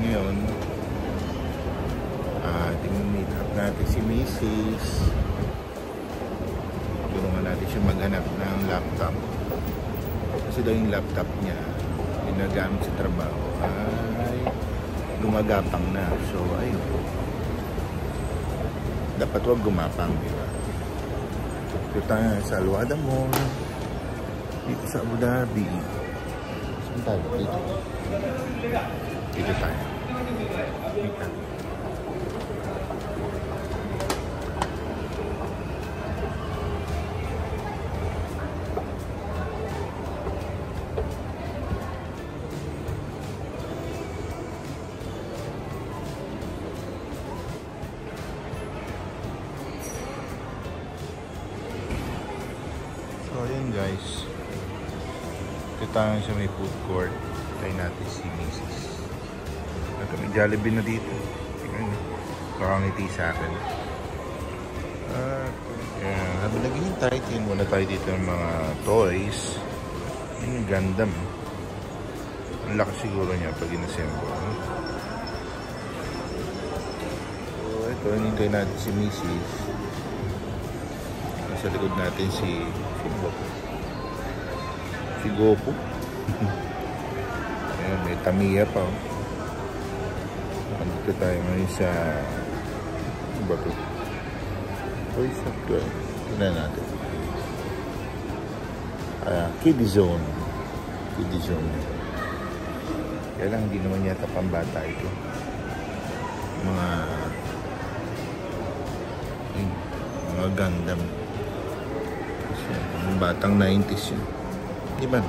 Ngayon, meet up natin si Mrs. Tulungan natin siya maghanap ng laptop. Kasi daw yung laptop niya, ginagamit sa trabaho, ay gumagapang na. So, ayun. Dapat wag gumapang, diba? Dito tayo sa Alwada Mall. Dito sa Abu Dhabi. Saan tayo? Dito. Dito tayo. Dito. So, yun guys. Ito tayo sa may food court. Tayo natin si Mrs. May Jollibee na dito. Nakangiti sa akin. Habang naghihintay, tingin muna tayo dito ng mga toys. Yun yung Gundam. Ang lakas siguro niya pag inassemble. So, ito, hinintay natin si Mrs. Sa likod natin si Goku. Ayan, may Tamiya pa. Nandito tayo ngayon sa bato. Toy shop to. Tignan natin. Kiddie Zone. Kiddie Zone. Kaya lang, hindi naman yata pambata ito. Mga Gundam. Yung batang 90s yun. Diba?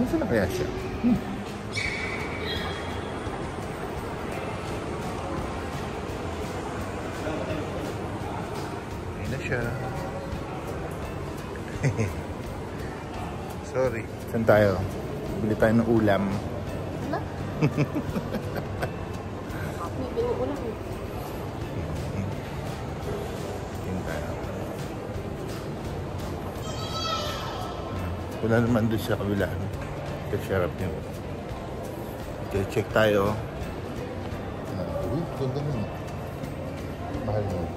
Saan na kaya siya? Ayun na siya. Sorry. Saan tayo? Bili tayo ng ulam. Wala? Bili ulam eh. Wala naman doon sa kabila. Sarap nyo. Okay, check tayo. Uy, ganda naman. Mahal mo.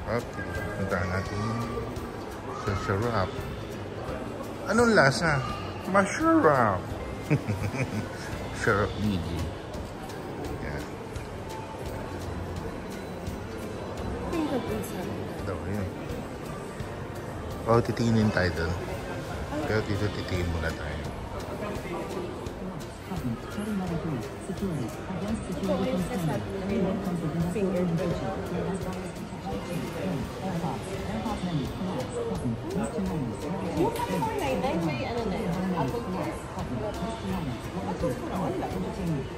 Okay, puntahan natin sa syrup. Anong lasa? Masarap. Syrup Gigi. Yan. Daw yun. Oh, titingin tayo doon. Pero dito titingin muna tayo.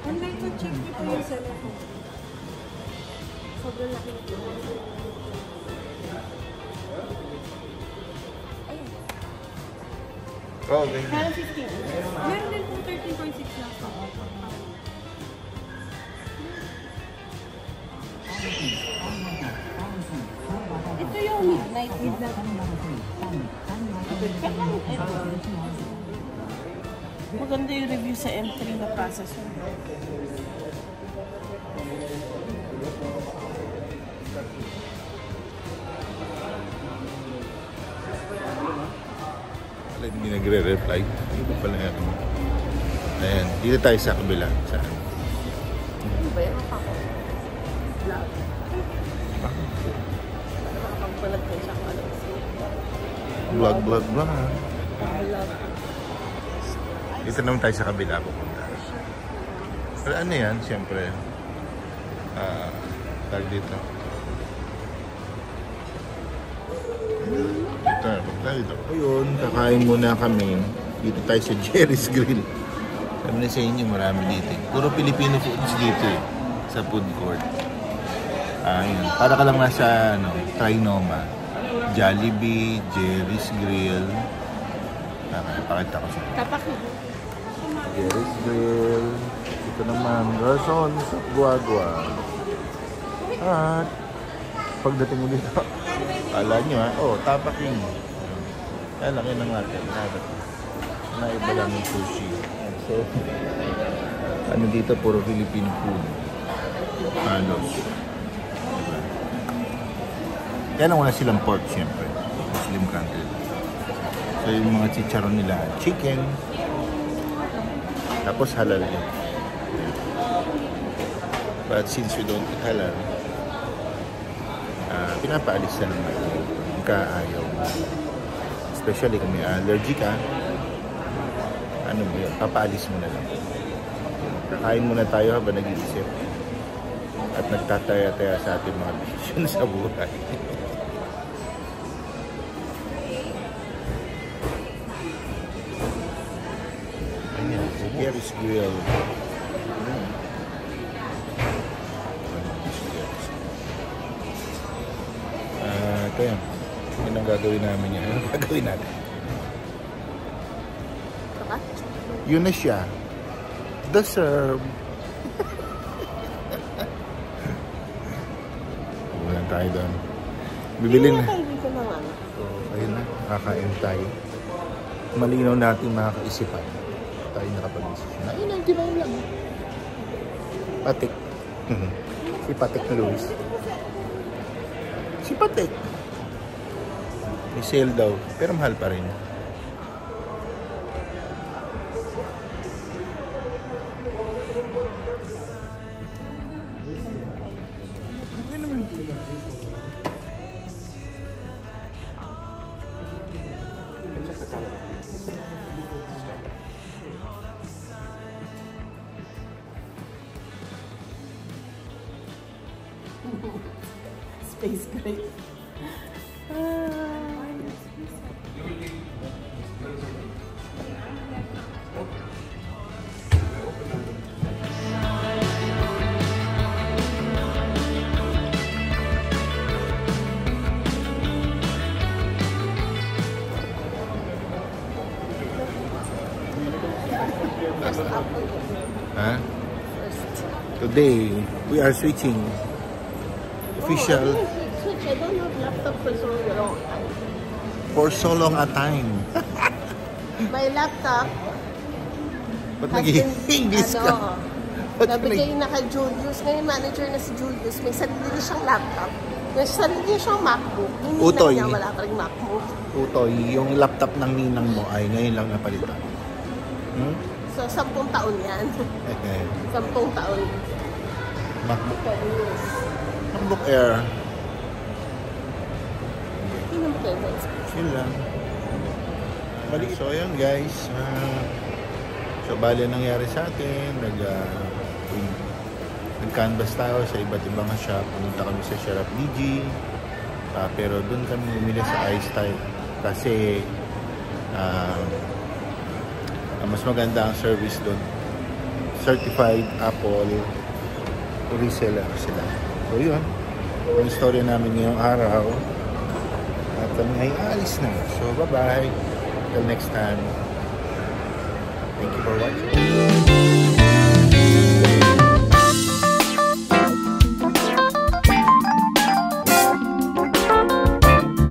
Online ko check ko yung cellphone. Sobrang laki nito. Oh, okay. Meron 15. Meron din po 13.6 lang sa offer. Ito yung midnight. Maganda yung review sa M3 na processor. Hindi nagre-reply. Hindi ba pala yan? Ayan, dito tayo sa kabila. Saan? Ano ba yan? Ako. Vlog. Nakakampalag ko siya. Vlog ha. Dito naman tayo sa kabila pupunta. Pero ano yan? Siyempre. Tag dito. Dito. Ayun, kakain muna kami. Dito tayo sa Jerry's Grill. Sabi na sa inyo, marami dito. Puro Filipino foods dito eh. sa food court. Ayun. Para ka lang nasa Trinoma. Jollibee, Jerry's Grill. Pakita ko siya. Tapak na. Jerry's Grill. Ito naman, Garson sa Guagua. At pagdating mo dito, kala nyo tapaking. Kaya lang yun ang natin. Naiba lang yung sushi. So, ano dito, puro Filipino food. Halos. Diba? Kaya lang wala silang pork, siyempre. Muslim country. So, yung mga chicharon nila, chicken. Tapos halal din. But since we don't eat halal, pinapaalis na naman ka ayaw. Especially kung may allergy ka, ano mo yun, papaalis mo na lang. Kakain muna tayo habang nag-iisip at nagtataya-taya sa ating mga desisyon sa buhay. Ayan, si Jerry's Grill. Ito yan. Yun ang gagawin namin yan. Ano ang gagawin natin? Yun na siya. Deserve. Bulan tayo doon. Bibili na. So, ayun na. Kakain tayo. Malinaw natin makakaisipan. Tayo nakapag-isip. Ayun na, di ba yun lang? Patik. Si Patik na Luis. Si Patik. May sale daw, pero mahal pa rin. Space Grace. Huh? Today, we are switching. Official. Switch. I don't have laptop for so long. For so long a time. My laptop Ba't nag-English ka? nabigay na kay Julius. Ngayon manager na si Julius. May sarili siyang laptop. May sarili siyang MacBook. Yung Utoy. ninang niya wala pa rin MacBook. Utoy, yung laptop ng ninang mo ay ngayon lang napalitan. So, 10 taon yan. 10 taon. MacBook. MacBook Air. Hindi naman kayo. Chill lang. Balik. So, ayun guys. So, bali nangyari sa atin. Nag-canvas tayo sa iba't ibang shop. Pumunta kami sa Sharap DG. Pero doon kami bumili sa Ice Type. Kasi mas maganda ang service doon. Certified Apple reseller sila. So yun, ang istorya namin ngayong araw. At kami ay alis na. So bye bye. Till next time. Thank you for watching.